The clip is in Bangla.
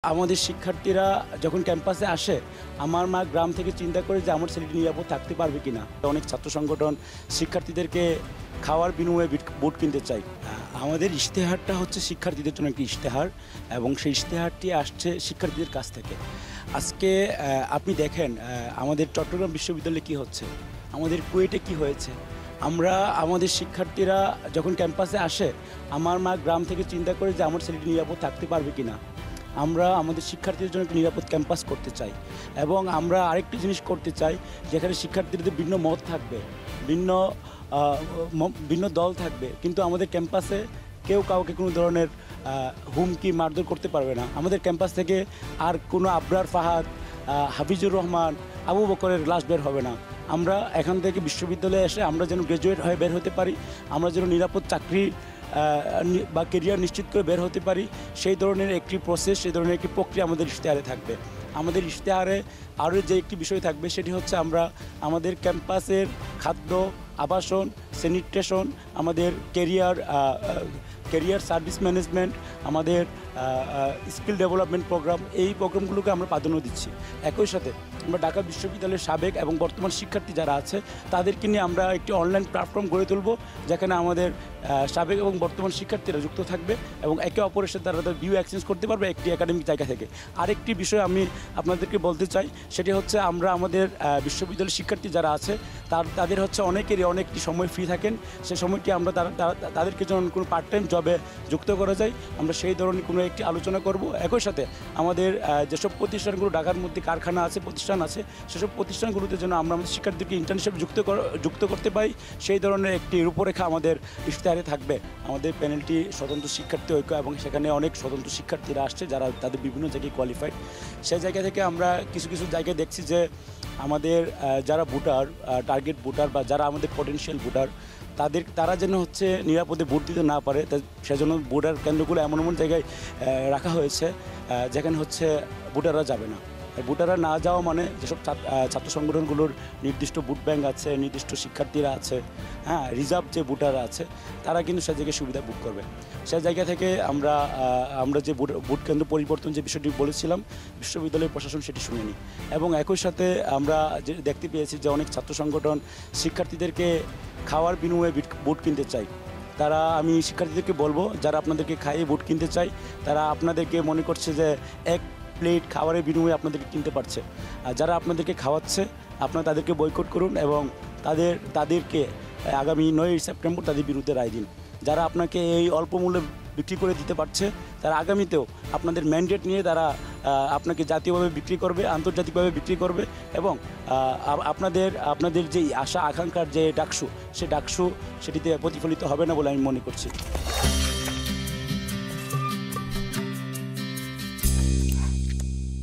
আমাদের শিক্ষার্থীরা যখন ক্যাম্পাসে আসে, আমার মা গ্রাম থেকে চিন্তা করে যে আমার ছেলেটি নিরাপদ থাকতে পারবে কিনা। অনেক ছাত্র সংগঠন শিক্ষার্থীদেরকে খাওয়ার বিনিময়ে বুট কিনতে চাই। আমাদের ইশতেহারটা হচ্ছে শিক্ষার্থীদের জন্য একটি ইশতেহার, এবং সেই ইশতেহারটি আসছে শিক্ষার্থীদের কাছ থেকে। আজকে আপনি দেখেন আমাদের চট্টগ্রাম বিশ্ববিদ্যালয়ে কি হচ্ছে, আমাদের কুয়েটে কি হয়েছে। আমাদের শিক্ষার্থীরা যখন ক্যাম্পাসে আসে, আমার মা গ্রাম থেকে চিন্তা করে যে আমার ছেলেটি নিরাপদ থাকতে পারবে কিনা। আমরা আমাদের শিক্ষার্থীদের জন্য একটি নিরাপদ ক্যাম্পাস করতে চাই, এবং আমরা আরেকটি জিনিস করতে চাই যেখানে শিক্ষার্থীদের ভিন্ন মত থাকবে, ভিন্ন দল থাকবে, কিন্তু আমাদের ক্যাম্পাসে কেউ কাউকে কোনো ধরনের হুমকি মারধর করতে পারবে না। আমাদের ক্যাম্পাস থেকে আর কোনো আবরার ফাহাদ, হাফিজুর রহমান, আবু বকরের লাশ বের হবে না। আমরা এখান থেকে বিশ্ববিদ্যালয়ে এসে আমরা যেন গ্র্যাজুয়েট হয়ে বের হতে পারি, আমরা যেন নিরাপদ চাকরি বা কেরিয়ার নিশ্চিত করে বের হতে পারি, সেই ধরনের একটি প্রসেস, সেই ধরনের একটি প্রক্রিয়া আমাদের ইশতেহারে থাকবে। আমাদের ইশতেহারে আরও যে একটি বিষয় থাকবে সেটি হচ্ছে আমরা আমাদের ক্যাম্পাসের খাদ্য, আবাসন, স্যানিটেশন, আমাদের কেরিয়ার সার্ভিস ম্যানেজমেন্ট, আমাদের স্কিল ডেভেলপমেন্ট প্রোগ্রাম, এই প্রোগ্রামগুলোকে আমরা প্রাধান্য দিচ্ছি। একই সাথে আমরা ঢাকা বিশ্ববিদ্যালয়ের সাবেক এবং বর্তমান শিক্ষার্থী যারা আছে তাদেরকে নিয়ে আমরা একটি অনলাইন প্ল্যাটফর্ম গড়ে তুলব, যেখানে আমাদের সাবেক এবং বর্তমান শিক্ষার্থীরা যুক্ত থাকবে এবং একে অপরের সাথে তারা ভিউ এক্সচেঞ্জ করতে পারবে একটি একাডেমিক জায়গা থেকে। আরেকটি বিষয় আমি আপনাদেরকে বলতে চাই, সেটি হচ্ছে আমরা আমাদের বিশ্ববিদ্যালয়ের শিক্ষার্থী যারা আছে তাদের হচ্ছে অনেকেরই অনেকটি সময় ফ্রি থাকেন, সেই সময়টি আমরা তাদেরকে যেন কোনো পার্ট টাইম জবে যুক্ত করা যায়, আমরা সেই ধরনের কোনো একটি আলোচনা করব। একই সাথে আমাদের যেসব প্রতিষ্ঠানগুলো ঢাকার মধ্যে কারখানা আছে, প্রতিষ্ঠান আছে, সেসব প্রতিষ্ঠানগুলোতে যেন আমরা আমাদের শিক্ষার্থীদেরকে ইন্টার্নশিপ যুক্ত করতে পারি, সেই ধরনের একটি রূপরেখা আমাদের ইশতেহারে থাকবে। আমাদের প্যানেলটি স্বতন্ত্র শিক্ষার্থী ঐক্য, এবং সেখানে অনেক স্বতন্ত্র শিক্ষার্থীরা আসছে যারা তাদের বিভিন্ন জায়গায় কোয়ালিফাইড। সেই জায়গা থেকে আমরা কিছু কিছু জায়গায় দেখছি যে আমাদের যারা ভোটার, টার্গেট ভোটার বা যারা আমাদের পটেনশিয়াল ভোটার, তারা যেন হচ্ছে নিরাপদে ভোট দিতে না পারে, সেজন্য ভোটার কেন্দ্রগুলো এমন এমন জায়গায় রাখা হয়েছে যেখানে হচ্ছে ভোটাররা যাবে না। ভোটাররা না যাওয়া মানে যেসব ছাত্র সংগঠনগুলোর নির্দিষ্ট ভোট ব্যাংক আছে, নির্দিষ্ট শিক্ষার্থীরা আছে, হ্যাঁ, রিজার্ভ যে ভোটাররা আছে, তারা কিন্তু সে জায়গায় সুবিধা ভোগ করবে। সেই জায়গা থেকে আমরা যে ভোট কেন্দ্র পরিবর্তন যে বিষয়টি বলেছিলাম, বিশ্ববিদ্যালয়ের প্রশাসন সেটি শুনেনি, এবং একই সাথে আমরা যে দেখতে পেয়েছি যে অনেক ছাত্র সংগঠন শিক্ষার্থীদেরকে খাওয়ার বিনিময়ে বুট কিনতে চাই। আমি শিক্ষার্থীদেরকে বলবো, যারা আপনাদেরকে খাইয়ে বুট কিনতে চাই, তারা আপনাদেরকে মনে করছে যে এক প্লেট খাবারের বিনিময়ে আপনাদেরকে কিনতে পারছে। আর যারা আপনাদেরকে খাওয়াচ্ছে, আপনারা তাদেরকে বয়কট করুন, এবং তাদেরকে আগামী 9 সেপ্টেম্বর তাদের বিরুদ্ধে রায় দিন। যারা আপনাকে এই অল্প মূল্যে বিক্রি করে দিতে পারছে, তারা আগামীতেও আপনাদের ম্যান্ডেট নিয়ে তারা আপনাকে জাতীয়ভাবে বিক্রি করবে, আন্তর্জাতিকভাবে বিক্রি করবে, এবং আপনাদের যে আশা আকাঙ্ক্ষার যে ডাকসু, সে ডাকসু সেটিতে প্রতিফলিত হবে না বলে আমি মনে করছি।